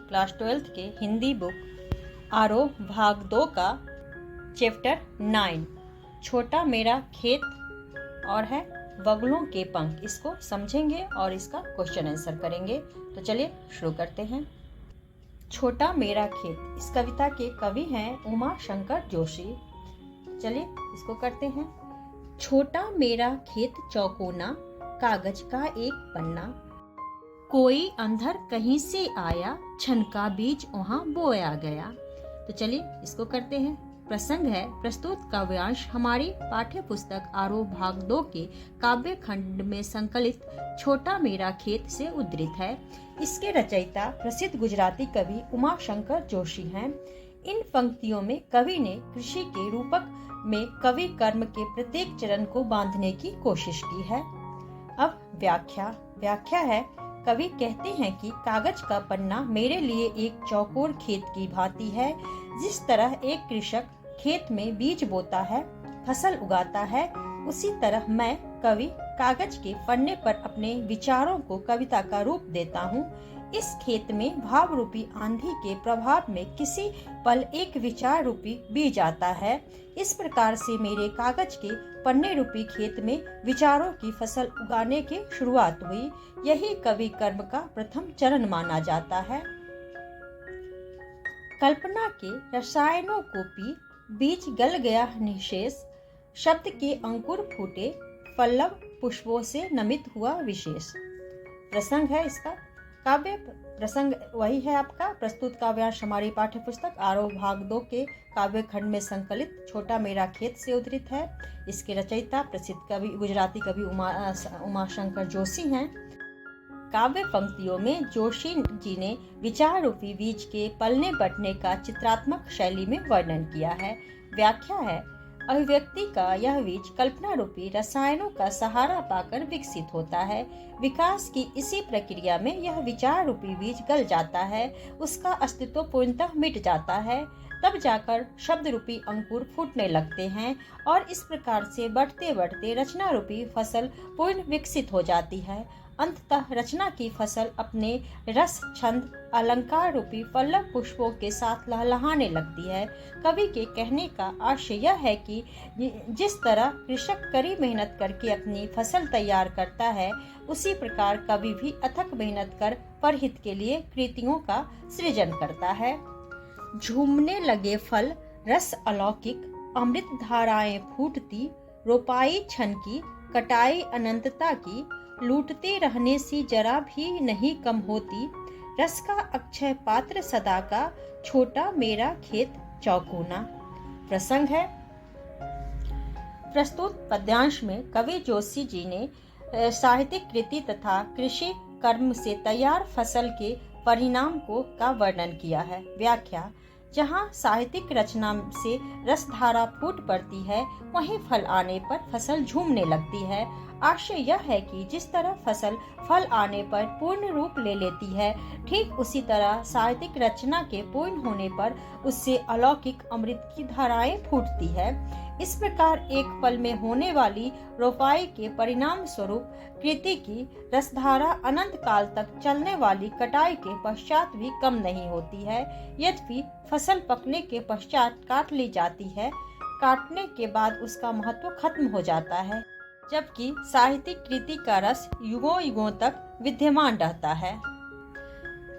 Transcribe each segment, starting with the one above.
Class 12th के Hindi book आरोह भाग 2 का चैप्टर 9 छोटा मेरा खेत और है बगुलों के पंख। इसको समझेंगे और इसका क्वेश्चन आंसर करेंगे। तो चलिए शुरू करते हैं। छोटा मेरा खेत, इस कविता के कवि हैं उमा शंकर जोशी। चलिए इसको करते हैं। छोटा मेरा खेत चौकोना, कागज का एक पन्ना, कोई अंधर कहीं से आया, छन का बीज वहां बोया गया। तो चलिए इसको करते हैं। प्रसंग है प्रस्तुत काव्यांश हमारी पाठ्य पुस्तक आरोह भाग 2 के काव्य खंड में संकलित छोटा मेरा खेत से उद्धृत है। इसके रचयिता प्रसिद्ध गुजराती कवि उमा शंकर जोशी हैं। इन पंक्तियों में कवि ने कृषि के रूपक में कवि कर्म के प्रत्येक चरण को बांधने की कोशिश की है। अब व्याख्या है। कवि कहते हैं कि कागज का पन्ना मेरे लिए एक चौकोर खेत की भांति है। जिस तरह एक कृषक खेत में बीज बोता है, फसल उगाता है, उसी तरह मैं कवि कागज के पन्ने पर अपने विचारों को कविता का रूप देता हूँ। इस खेत में भाव रूपी आंधी के प्रभाव में किसी पल एक विचार रूपी बीज आता है। इस प्रकार से मेरे कागज के पन्ने रूपी खेत में विचारों की फसल उगाने की शुरुआत हुई। यही कवि कर्म का प्रथम चरण माना जाता है। कल्पना के रसायनों को पी बीज गल गया निशेष, शब्द के अंकुर फूटे, पल्लव पुष्पों से नमित हुआ विशेष। प्रसंग है इसका। काव्य प्रसंग वही है आपका। प्रस्तुत काव्यांश हमारी पाठ्य पुस्तक आरोह भाग 2 के काव्य खंड में संकलित छोटा मेरा खेत से उद्धृत है। इसके रचयिता प्रसिद्ध कवि गुजराती कवि उमा शंकर जोशी हैं। काव्य पंक्तियों में जोशी जी ने विचार रूपी बीज के पलने बढ़ने का चित्रात्मक शैली में वर्णन किया है। व्याख्या है। अभिव्यक्ति का यह बीज कल्पना रूपी रसायनों का सहारा पाकर विकसित होता है। विकास की इसी प्रक्रिया में यह विचार रूपी बीज गल जाता है, उसका अस्तित्व पूर्णतः मिट जाता है। तब जाकर शब्द रूपी अंकुर फूटने लगते हैं और इस प्रकार से बढ़ते बढ़ते रचना रूपी फसल पूर्ण विकसित हो जाती है। अंततः रचना की फसल अपने रस छंद अलंकार रूपी पल्लव पुष्पों के साथ लहलहाने लगती है। कवि के कहने का आशय यह है कि जिस तरह कृषक कड़ी मेहनत करके अपनी फसल तैयार करता है, उसी प्रकार कवि भी अथक मेहनत कर परहित के लिए कृतियों का सृजन करता है। झूमने लगे फल रस अलौकिक, अमृत धाराएं फूटती, रोपाई छन की, कटाई अनंतता की, लूटते रहने से जरा भी नहीं कम होती, रस का अक्षय पात्र सदा का, छोटा मेरा खेत चौकोना। प्रसंग है। प्रस्तुत पद्यांश में कवि जोशी जी ने साहित्यिक कृति तथा कृषि कर्म से तैयार फसल के परिणाम का वर्णन किया है। व्याख्या। जहाँ साहित्यिक रचना से रसधारा फूट पड़ती है, वहीं फल आने पर फसल झूमने लगती है। आशय यह है कि जिस तरह फसल फल आने पर पूर्ण रूप ले लेती है, ठीक उसी तरह साहित्यिक रचना के पूर्ण होने पर उससे अलौकिक अमृत की धाराएं फूटती है। इस प्रकार एक पल में होने वाली रोपाई के परिणाम स्वरूप कृति की रसधारा अनंत काल तक चलने वाली कटाई के पश्चात भी कम नहीं होती है। यद्यपि फसल पकने के पश्चात काट ली जाती है, काटने के बाद उसका महत्व खत्म हो जाता है, जबकि साहित्यिक कृति का रस युगों युगों तक विद्यमान रहता है।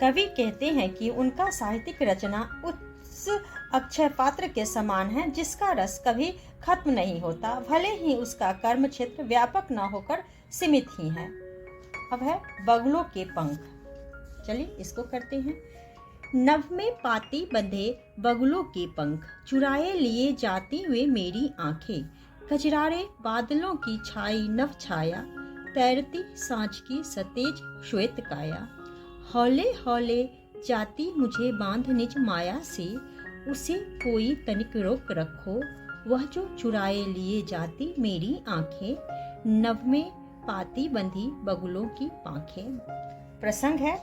कवि कहते हैं कि उनका साहित्यिक रचना उस अक्षय पात्र के समान है जिसका रस कभी खत्म नहीं होता, भले ही उसका कर्म क्षेत्र व्यापक न होकर सीमित ही है। अब है बगुलों के पंख। चलिए इसको करते हैं। नभ में पाती बंधे बगुलों के पंख, चुराए लिए जाती वे मेरी आंखें, कजरारे बादलों की छाई नभ छाया, तैरती सांझ की सतेज श्वेत काया, हौले हौले जाती मुझे बांध निज माया से, उसे कोई तनिक रोक रखो, वह जो चुराए लिए जाती मेरी आंखें, नभ में पाती बंधी बगुलों की पांखें। प्रसंग है।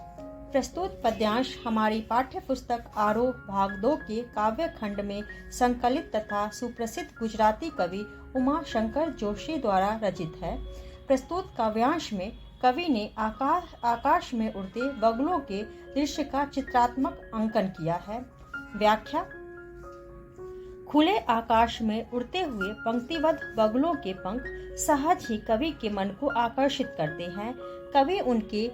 प्रस्तुत पद्यांश हमारी पाठ्य पुस्तक आरोह भाग 2 के काव्य खंड में संकलित तथा सुप्रसिद्ध गुजराती कवि उमा शंकर जोशी द्वारा रचित है। प्रस्तुत काव्यांश में कवि ने आकाश में उड़ते बगुलों के दृश्य का चित्रात्मक अंकन किया है। व्याख्या। खुले आकाश में उड़ते हुए पंक्तिबद्ध बगुलों के पंख सहज ही कवि के मन को आकर्षित करते हैं। कवि उनके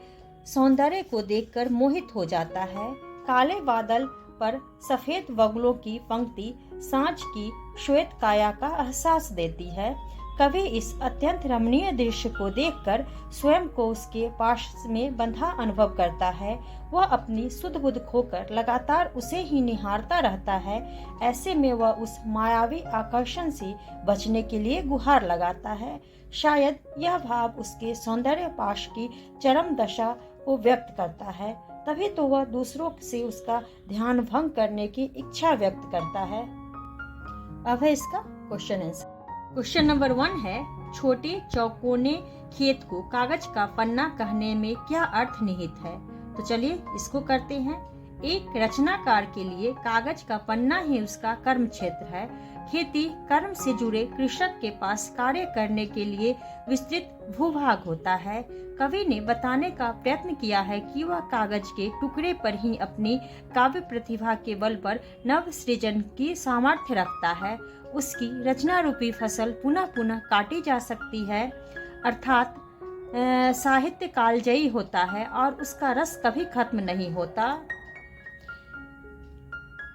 सौंदर्य को देखकर मोहित हो जाता है। काले बादल पर सफेद बगुलों की पंक्ति सांझ की श्वेत काया का एहसास देती है। कवि इस अत्यंत रमणीय दृश्य को देखकर स्वयं को उसके पास में बंधा अनुभव करता है। वह अपनी सुध बुध खोकर लगातार उसे ही निहारता रहता है। ऐसे में वह उस मायावी आकर्षण से बचने के लिए गुहार लगाता है। शायद यह भाव उसके सौंदर्य पाश की चरम दशा को व्यक्त करता है। तभी तो वह दूसरों से उसका ध्यान भंग करने की इच्छा व्यक्त करता है। अब है इसका क्वेश्चन आंसर। क्वेश्चन नंबर 1 है, छोटे चौकोने खेत को कागज का पन्ना कहने में क्या अर्थ निहित है? तो चलिए इसको करते हैं। एक रचनाकार के लिए कागज का पन्ना ही उसका कर्म क्षेत्र है। खेती कर्म से जुड़े कृषक के पास कार्य करने के लिए विस्तृत भूभाग होता है। कवि ने बताने का प्रयत्न किया है कि वह कागज के टुकड़े पर ही अपनी काव्य प्रतिभा के बल पर नव सृजन की सामर्थ्य रखता है। उसकी रचना रूपी फसल पुनः पुनः काटी जा सकती है, अर्थात साहित्य कालजयी होता है और उसका रस कभी खत्म नहीं होता।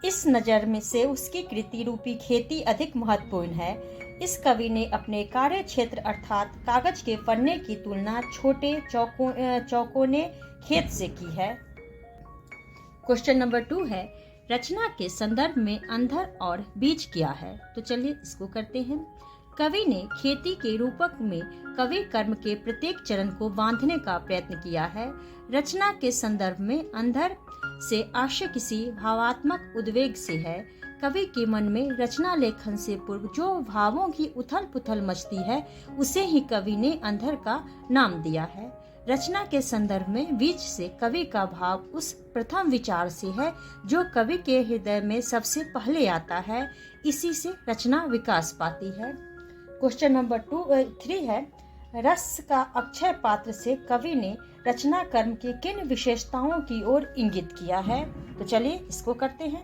इस नजर में से उसकी कृति रूपी खेती अधिक महत्वपूर्ण है। इस कवि ने अपने कार्य क्षेत्र अर्थात कागज के पन्ने की तुलना छोटे चौकोने खेत से की है। क्वेश्चन नंबर 2 है, रचना के संदर्भ में अंधर और बीज क्या है? तो चलिए इसको करते हैं। कवि ने खेती के रूपक में कवि कर्म के प्रत्येक चरण को बांधने का प्रयत्न किया है। रचना के संदर्भ में अंधर से आशय किसी भावात्मक उद्वेग से है। कवि के मन में रचना लेखन से पूर्व जो भावों की उथल पुथल मचती है उसे ही कवि ने अंधर का नाम दिया है। रचना के संदर्भ में बीज से कवि का भाव उस प्रथम विचार से है जो कवि के हृदय में सबसे पहले आता है। इसी से रचना विकास पाती है। क्वेश्चन नंबर 3 है, रस का अक्षय पात्र से कवि ने रचना कर्म की किन विशेषताओं की ओर इंगित किया है? तो चलिए इसको करते हैं।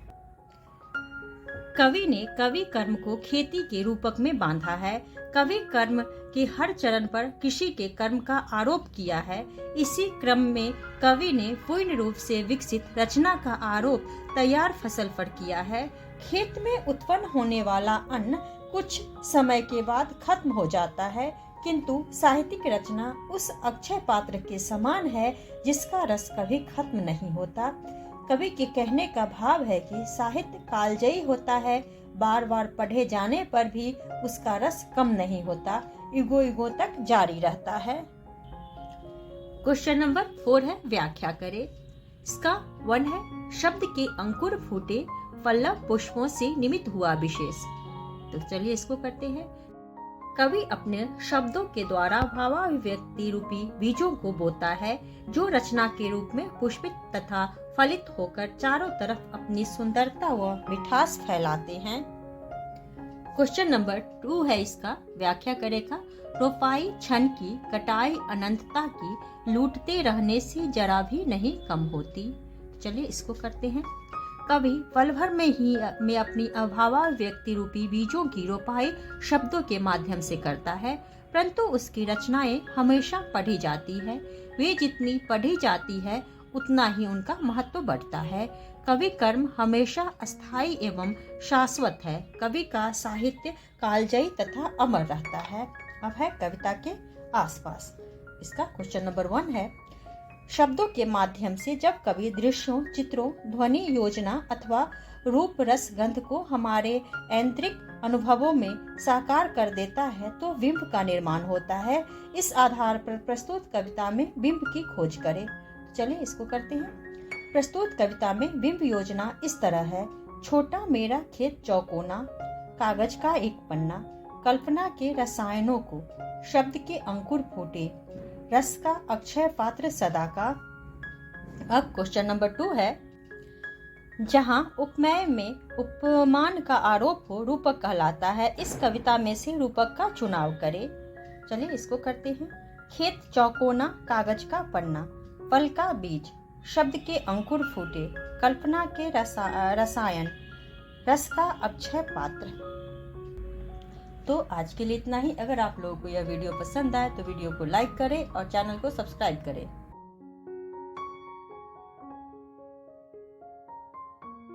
कवि ने कवि कर्म को खेती के रूपक में बांधा है। कवि कर्म के हर चरण पर कृषि के कर्म का आरोप किया है। इसी क्रम में कवि ने पूर्ण रूप से विकसित रचना का आरोप तैयार फसल पर किया है। खेत में उत्पन्न होने वाला अन्न कुछ समय के बाद खत्म हो जाता है, किंतु साहित्यिक रचना उस अक्षय पात्र के समान है जिसका रस कभी खत्म नहीं होता। कवि के कहने का भाव है कि साहित्य कालजयी होता है, बार बार पढ़े जाने पर भी उसका रस कम नहीं होता, युगों तक जारी रहता है। क्वेश्चन नंबर 4 है, व्याख्या करें। इसका 1 है, शब्द के अंकुर फूटे पल्लव पुष्पों से निमित्त हुआ विशेष। तो चलिए इसको करते हैं। कवि अपने शब्दों के द्वारा भावाभिव्यक्ति रूपी बीजों को बोता है जो रचना के रूप में पुष्पित तथा फलित होकर चारों तरफ अपनी सुंदरता व मिठास फैलाते हैं। क्वेश्चन नंबर 2 है, इसका व्याख्या करेगा। रोपाई क्षण की, कटाई अनंतता की, लूटते रहने से जरा भी नहीं कम होती। चलिए इसको करते हैं। कवि पल भर में अपनी अभावाभिव्यक्ति रूपी बीजों की रोपाई शब्दों के माध्यम से करता है, परंतु उसकी रचनाएं हमेशा पढ़ी जाती है। वे जितनी पढ़ी जाती है उतना ही उनका महत्व बढ़ता है। कवि कर्म हमेशा अस्थायी एवं शाश्वत है। कवि का साहित्य कालजयी तथा अमर रहता है। अब है कविता के आसपास। इसका क्वेश्चन नंबर 1 है, शब्दों के माध्यम से जब कवि दृश्यों, चित्रों, ध्वनि योजना अथवा रूप रस गंध को हमारे आंतरिक अनुभवों में साकार कर देता है तो बिंब का निर्माण होता है। इस आधार पर प्रस्तुत कविता में बिंब की खोज करें। चलिए इसको करते हैं। प्रस्तुत कविता में बिंब योजना इस तरह है। छोटा मेरा खेत चौकोना, कागज का एक पन्ना, कल्पना के रसायनों को, शब्द के अंकुर फूटे, रस का अक्षय पात्र सदा का। अब क्वेश्चन नंबर 2 है, जहां उपमेय में उपमान का आरोप हो रूपक कहलाता है। इस कविता में से रूपक का चुनाव करें। चलिए इसको करते हैं। खेत चौकोना कागज का पन्ना, फल का बीज, शब्द के अंकुर फूटे, कल्पना के रसायन, रस का अक्षय पात्र। तो आज के लिए इतना ही। अगर आप लोगों को यह वीडियो पसंद आए तो वीडियो को लाइक करें और चैनल को सब्सक्राइब करें।